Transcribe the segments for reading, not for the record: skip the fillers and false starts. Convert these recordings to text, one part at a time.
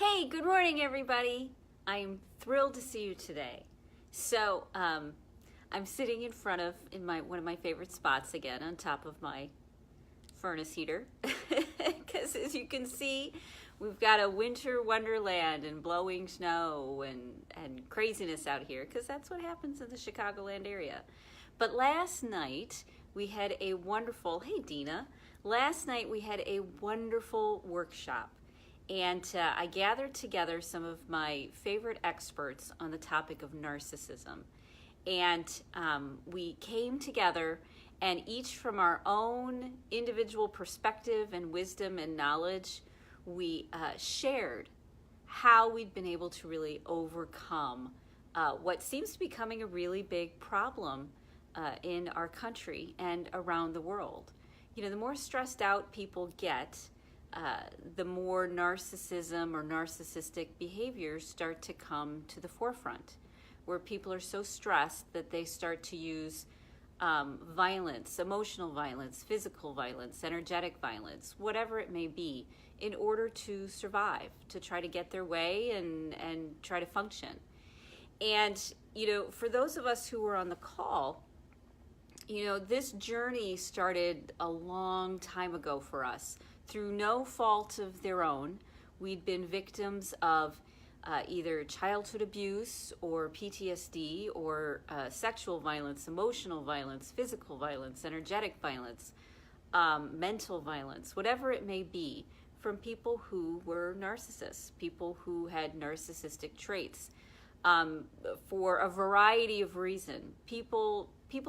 Hey, good morning, everybody. I'm thrilled to see you today. So, I'm sitting in front of one of my favorite spots again, on top of my furnace heater, because as you can see, we've got a winter wonderland and blowing snow and craziness out here, because that's what happens in the Chicagoland area. But last night we had a wonderful, hey Dina, last night we had a wonderful workshop. And I gathered together some of my favorite experts on the topic of narcissism. And we came together, and each from our own individual perspective and wisdom and knowledge, we shared how we'd been able to really overcome what seems to be becoming a really big problem in our country and around the world. You know, the more stressed out people get, the more narcissism or narcissistic behaviors start to come to the forefront, where people are so stressed that they start to use violence, emotional violence, physical violence, energetic violence, whatever it may be, in order to survive, to try to get their way and try to function. And, you know, for those of us who were on the call, you know, this journey started a long time ago for us. Through no fault of their own, we'd been victims of either childhood abuse or PTSD or sexual violence, emotional violence, physical violence, energetic violence, mental violence, whatever it may be, from people who were narcissists, people who had narcissistic traits. For a variety of reasons, people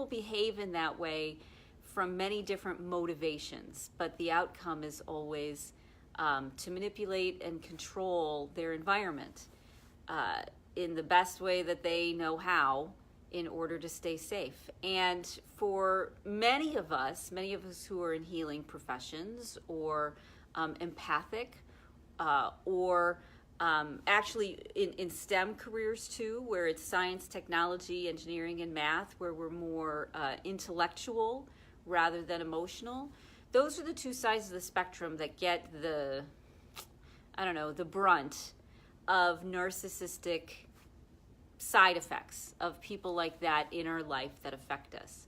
behave in that way from many different motivations, but the outcome is always to manipulate and control their environment in the best way that they know how in order to stay safe. And for many of us who are in healing professions or empathic or actually in STEM careers too, where it's science, technology, engineering, and math, where we're more intellectual rather than emotional. Those are the two sides of the spectrum that get the brunt of narcissistic side effects of people like that in our life that affect us.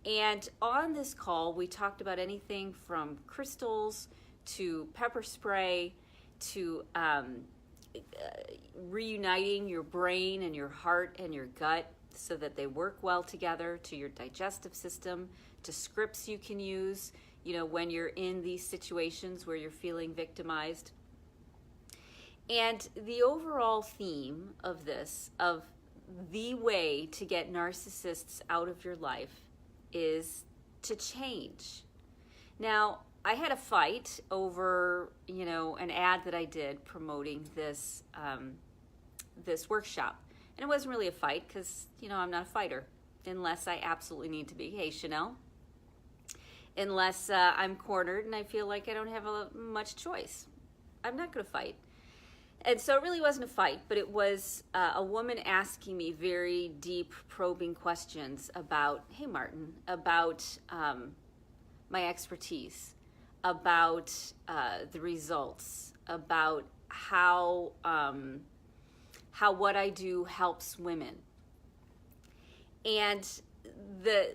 And on this call, we talked about anything from crystals to pepper spray to reuniting your brain and your heart and your gut so that they work well together, to your digestive system, to scripts you can use, you know, when you're in these situations where you're feeling victimized. And the overall theme of this, of the way to get narcissists out of your life, is to change. Now, I had a fight over, you know, an ad that I did promoting this this workshop. And it wasn't really a fight because, you know, I'm not a fighter unless I absolutely need to be. Hey, Chanel. Unless I'm cornered and I feel like I don't have much choice. I'm not going to fight. And so it really wasn't a fight, but it was a woman asking me very deep, probing questions about, hey, Martin, about my expertise, about the results, about how what I do helps women. And the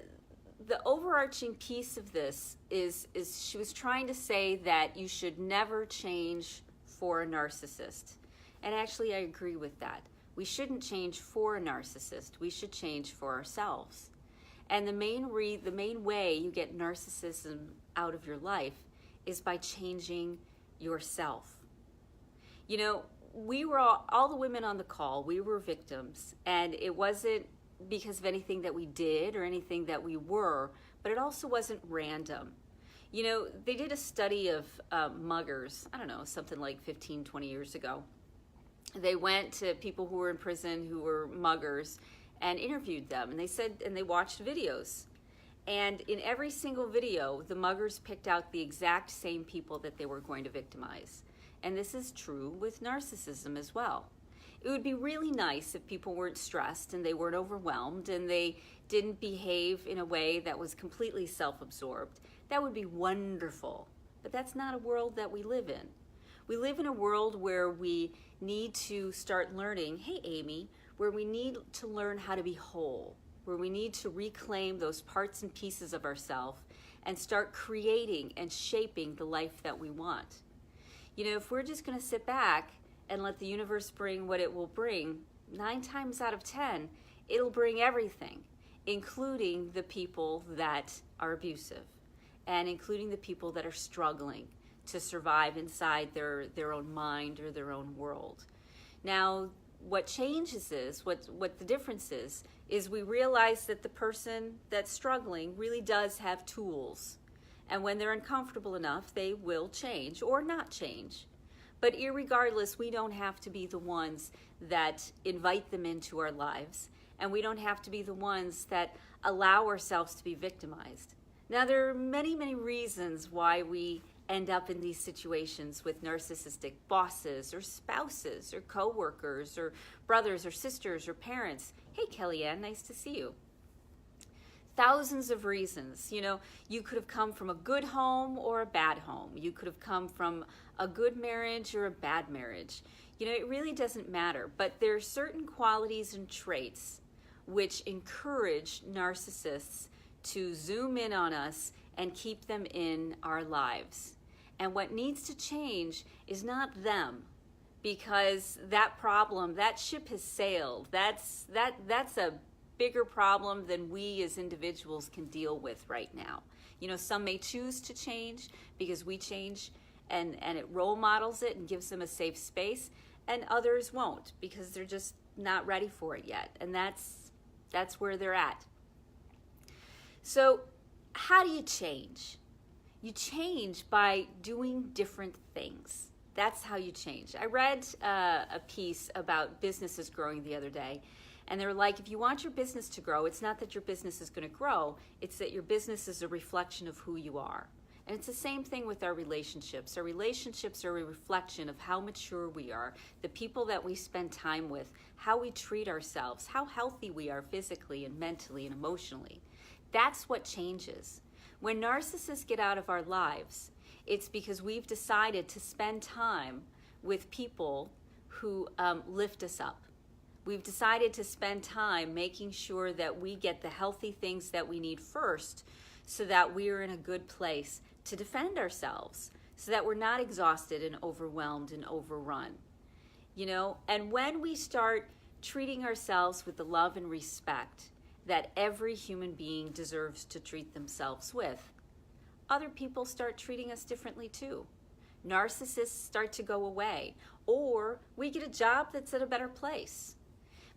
overarching piece of this is she was trying to say that you should never change for a narcissist. And actually, I agree with that. We shouldn't change for a narcissist. We should change for ourselves. And the main way you get narcissism out of your life is by changing yourself. You know, we were all the women on the call, we were victims, and it wasn't because of anything that we did or anything that we were, but it also wasn't random. You know, they did a study of muggers, I don't know, something like 15, 20 years ago. They went to people who were in prison who were muggers and interviewed them, and they watched videos. And in every single video, the muggers picked out the exact same people that they were going to victimize. And this is true with narcissism as well. It would be really nice if people weren't stressed and they weren't overwhelmed and they didn't behave in a way that was completely self-absorbed. That would be wonderful. But that's not a world that we live in. We live in a world where we need to start learning, hey Amy, where we need to learn how to be whole, where we need to reclaim those parts and pieces of ourselves and start creating and shaping the life that we want. You know, if we're just going to sit back and let the universe bring what it will bring, 9 times out of 10, it'll bring everything, including the people that are abusive and including the people that are struggling to survive inside their own mind or their own world. Now, what changes is, what the difference is we realize that the person that's struggling really does have tools. And when they're uncomfortable enough, they will change or not change. But irregardless, we don't have to be the ones that invite them into our lives. And we don't have to be the ones that allow ourselves to be victimized. Now, there are many, many reasons why we end up in these situations with narcissistic bosses or spouses or coworkers or brothers or sisters or parents. Hey, Kellyanne, nice to see you. Thousands of reasons. You know, you could have come from a good home or a bad home. You could have come from a good marriage or a bad marriage. You know, it really doesn't matter. But there are certain qualities and traits which encourage narcissists to zoom in on us and keep them in our lives. And what needs to change is not them, because that problem, that ship has sailed. That's a bigger problem than we as individuals can deal with right now. You know, some may choose to change because we change and it role models it and gives them a safe space, and others won't because they're just not ready for it yet. And that's where they're at. So how do you change? You change by doing different things. That's how you change. I read a piece about businesses growing the other day, and they were like, if you want your business to grow, it's not that your business is going to grow, it's that your business is a reflection of who you are. And it's the same thing with our relationships. Our relationships are a reflection of how mature we are, the people that we spend time with, how we treat ourselves, how healthy we are physically and mentally and emotionally. That's what changes. When narcissists get out of our lives, it's because we've decided to spend time with people who lift us up. We've decided to spend time making sure that we get the healthy things that we need first so that we're in a good place to defend ourselves, so that we're not exhausted and overwhelmed and overrun. You know, and when we start treating ourselves with the love and respect that every human being deserves to treat themselves with, other people start treating us differently too. Narcissists start to go away, or we get a job that's at a better place.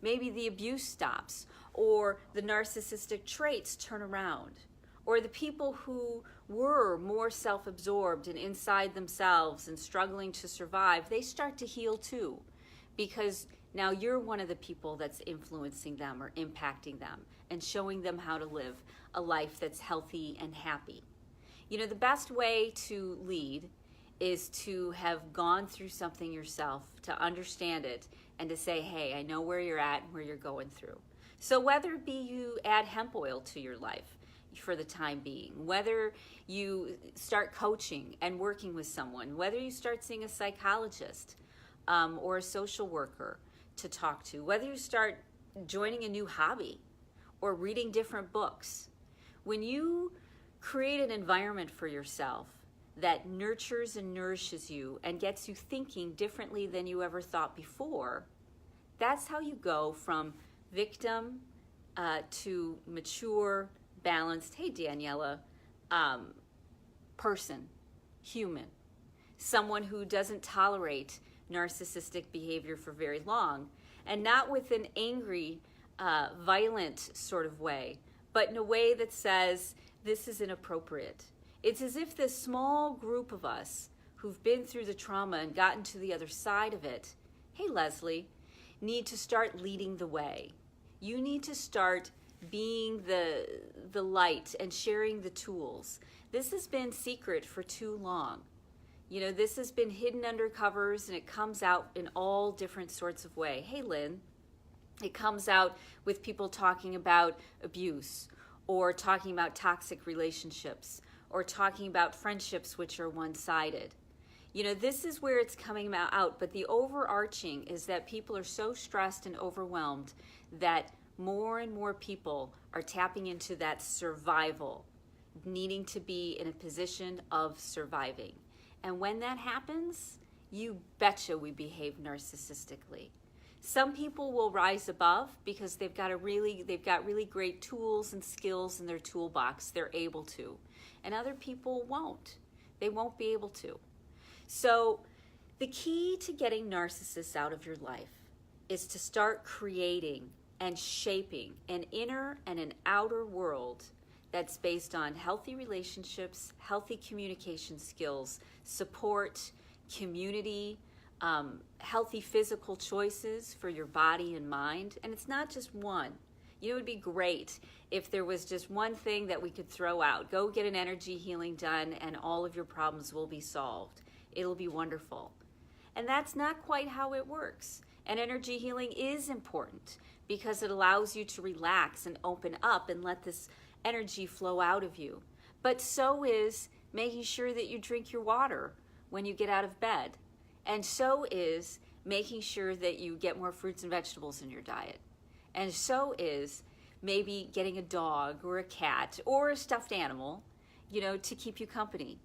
Maybe the abuse stops, or the narcissistic traits turn around, or the people who were more self-absorbed and inside themselves and struggling to survive, they start to heal too, because now you're one of the people that's influencing them or impacting them and showing them how to live a life that's healthy and happy. You know, the best way to lead is to have gone through something yourself, to understand it, and to say, hey, I know where you're at and where you're going through. So whether it be you add hemp oil to your life for the time being, whether you start coaching and working with someone, whether you start seeing a psychologist or a social worker to talk to, whether you start joining a new hobby or reading different books, when you create an environment for yourself that nurtures and nourishes you and gets you thinking differently than you ever thought before, that's how you go from victim to mature, balanced, hey Daniela, person, human, someone who doesn't tolerate narcissistic behavior for very long, and not with an angry, violent sort of way, but in a way that says, this is inappropriate. It's as if this small group of us who've been through the trauma and gotten to the other side of it, hey Leslie, need to start leading the way. You need to start being the light and sharing the tools. This has been secret for too long. You know, this has been hidden under covers, and it comes out in all different sorts of ways. Hey Lynn, it comes out with people talking about abuse, or talking about toxic relationships, or talking about friendships which are one-sided. You know, this is where it's coming out, but the overarching is that people are so stressed and overwhelmed that more and more people are tapping into that survival, needing to be in a position of surviving. And when that happens, you betcha we behave narcissistically. Some people will rise above because they've got really great tools and skills in their toolbox. They're able to. And other people won't. They won't be able to. So the key to getting narcissists out of your life is to start creating and shaping an inner and an outer world that's based on healthy relationships, healthy communication skills, support, community, healthy physical choices for your body and mind. And it's not just one. You know, it would be great if there was just one thing that we could throw out. Go get an energy healing done and all of your problems will be solved. It'll be wonderful. And that's not quite how it works. And energy healing is important because it allows you to relax and open up and let this energy flow out of you. But so is making sure that you drink your water when you get out of bed. And so is making sure that you get more fruits and vegetables in your diet. And so is maybe getting a dog or a cat or a stuffed animal, you know, to keep you company.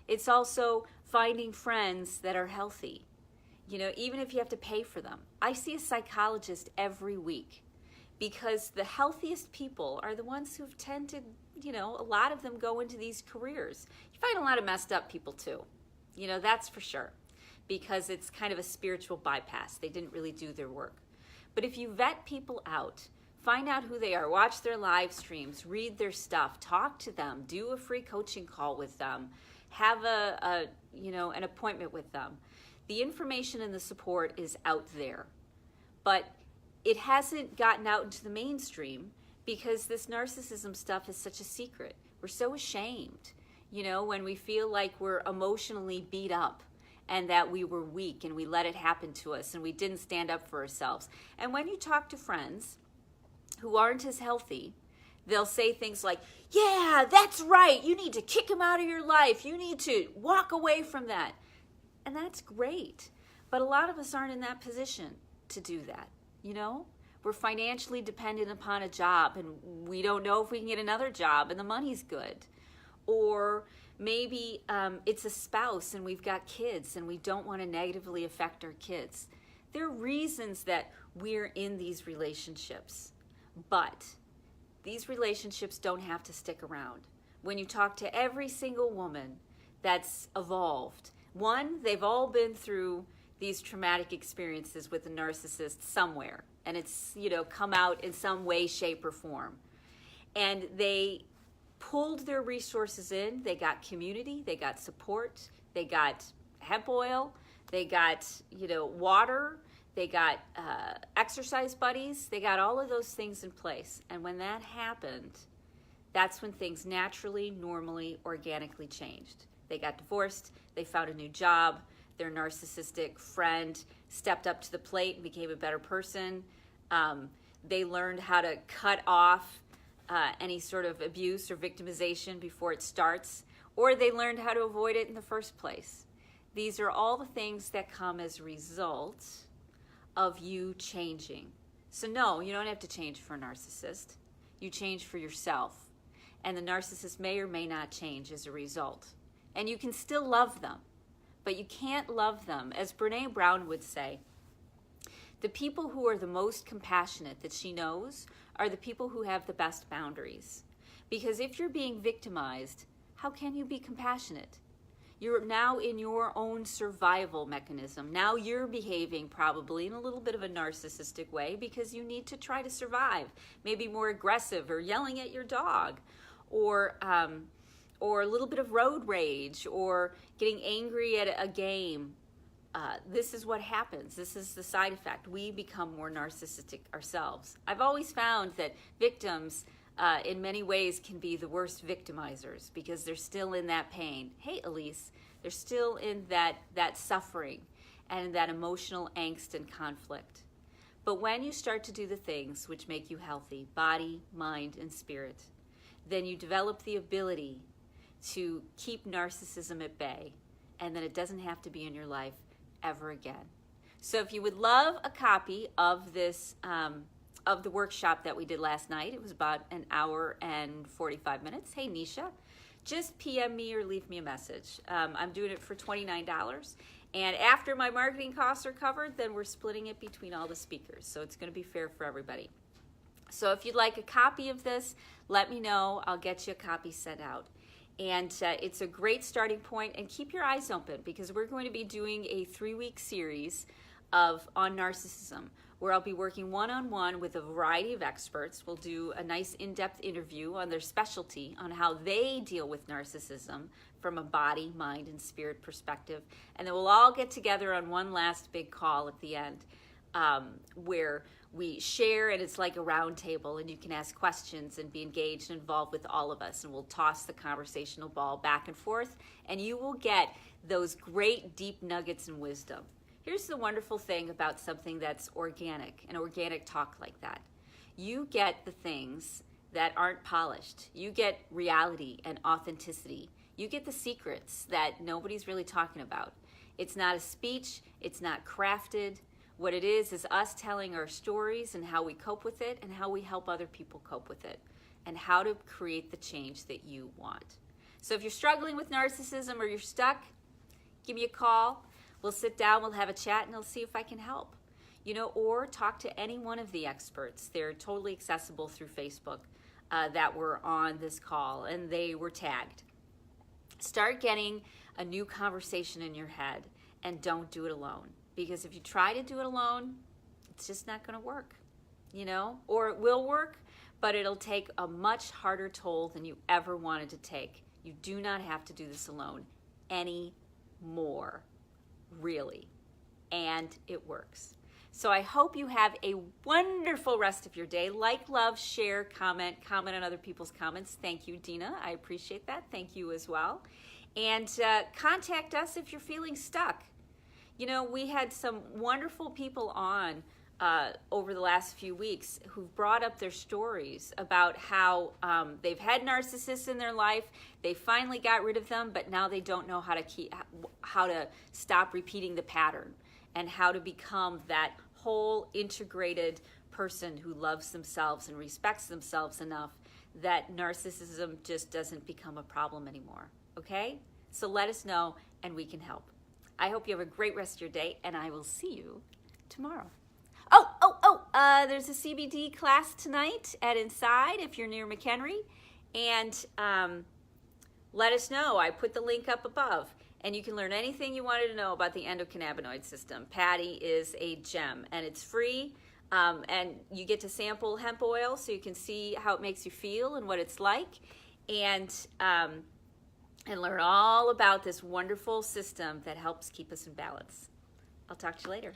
It's also finding friends that are healthy, you know, even if you have to pay for them. I see a psychologist every week because the healthiest people are the ones who've tended, you know, a lot of them go into these careers. You find a lot of messed up people too, you know, that's for sure, because it's kind of a spiritual bypass. They didn't really do their work. But if you vet people out, find out who they are, watch their live streams, read their stuff, talk to them, do a free coaching call with them, have an appointment with them. The information and the support is out there, but it hasn't gotten out into the mainstream because this narcissism stuff is such a secret. We're so ashamed, you know, when we feel like we're emotionally beat up and that we were weak and we let it happen to us and we didn't stand up for ourselves. And when you talk to friends who aren't as healthy, they'll say things like, yeah, that's right. You need to kick him out of your life. You need to walk away from that. And that's great. But a lot of us aren't in that position to do that. You know, we're financially dependent upon a job and we don't know if we can get another job and the money's good. Or maybe it's a spouse and we've got kids and we don't want to negatively affect our kids. There are reasons that we're in these relationships, but these relationships don't have to stick around. When you talk to every single woman that's evolved, one, they've all been through these traumatic experiences with a narcissist somewhere, and it's, you know, come out in some way, shape, or form. And they pulled their resources in. They got community, they got support, they got hemp oil, they got, you know, water, they got exercise buddies, they got all of those things in place. And when that happened, that's when things naturally, normally, organically changed. They got divorced, they found a new job, their narcissistic friend stepped up to the plate and became a better person. They learned how to cut off any sort of abuse or victimization before it starts, or they learned how to avoid it in the first place. These are all the things that come as a result of you changing. So no, you don't have to change for a narcissist. You change for yourself. And the narcissist may or may not change as a result. And you can still love them, but you can't love them. As Brené Brown would say, the people who are the most compassionate that she knows are the people who have the best boundaries. Because if you're being victimized, how can you be compassionate? You're now in your own survival mechanism. Now you're behaving probably in a little bit of a narcissistic way because you need to try to survive. Maybe more aggressive or yelling at your dog, or a little bit of road rage, or getting angry at a game. This is what happens. This is the side effect. We become more narcissistic ourselves. I've always found that victims in many ways can be the worst victimizers because they're still in that pain. Hey, Elise, they're still in that suffering and that emotional angst and conflict. But when you start to do the things which make you healthy, body, mind, and spirit, then you develop the ability to keep narcissism at bay and then it doesn't have to be in your life ever again. So if you would love a copy of this, of the workshop that we did last night, it was about an hour and 45 minutes. Hey, Nisha, just PM me or leave me a message. I'm doing it for $29. And after my marketing costs are covered, then we're splitting it between all the speakers. So it's going to be fair for everybody. So if you'd like a copy of this, let me know. I'll get you a copy sent out. And it's a great starting point. And keep your eyes open, because we're going to be doing a 3-week series on narcissism, where I'll be working one-on-one with a variety of experts. We'll do a nice in-depth interview on their specialty, on how they deal with narcissism from a body, mind, and spirit perspective. And then we'll all get together on one last big call at the end, where we share, and it's like a round table, and you can ask questions and be engaged and involved with all of us, and we'll toss the conversational ball back and forth, and you will get those great deep nuggets and wisdom. Here's the wonderful thing about something that's organic, an organic talk like that. You get the things that aren't polished. You get reality and authenticity. You get the secrets that nobody's really talking about. It's not a speech. It's not crafted. What it is us telling our stories and how we cope with it and how we help other people cope with it and how to create the change that you want. So if you're struggling with narcissism or you're stuck, give me a call. We'll sit down, we'll have a chat, and I'll see if I can help. Or talk to any one of the experts. They're totally accessible through Facebook that were on this call, and they were tagged. Start getting a new conversation in your head, and don't do it alone. Because if you try to do it alone, it's just not going to work, Or it will work, but it'll take a much harder toll than you ever wanted to take. You do not have to do this alone anymore. Really, and it works. So I hope you have a wonderful rest of your day. Like, love, share, comment on other people's comments. Thank you, Dina. I appreciate that. Thank you as well. And contact us if you're feeling stuck. We had some wonderful people on over the last few weeks who've brought up their stories about how they've had narcissists in their life. They finally got rid of them, but now they don't know how to stop repeating the pattern and how to become that whole integrated person who loves themselves and respects themselves enough that narcissism just doesn't become a problem anymore. Okay? So let us know and we can help. I hope you have a great rest of your day, and I will see you tomorrow. There's a CBD class tonight at Inside if you're near McHenry. And let us know. I put the link up above. And you can learn anything you wanted to know about the endocannabinoid system. Patti is a gem, and it's free. And you get to sample hemp oil so you can see how it makes you feel and what it's like. And learn all about this wonderful system that helps keep us in balance. I'll talk to you later.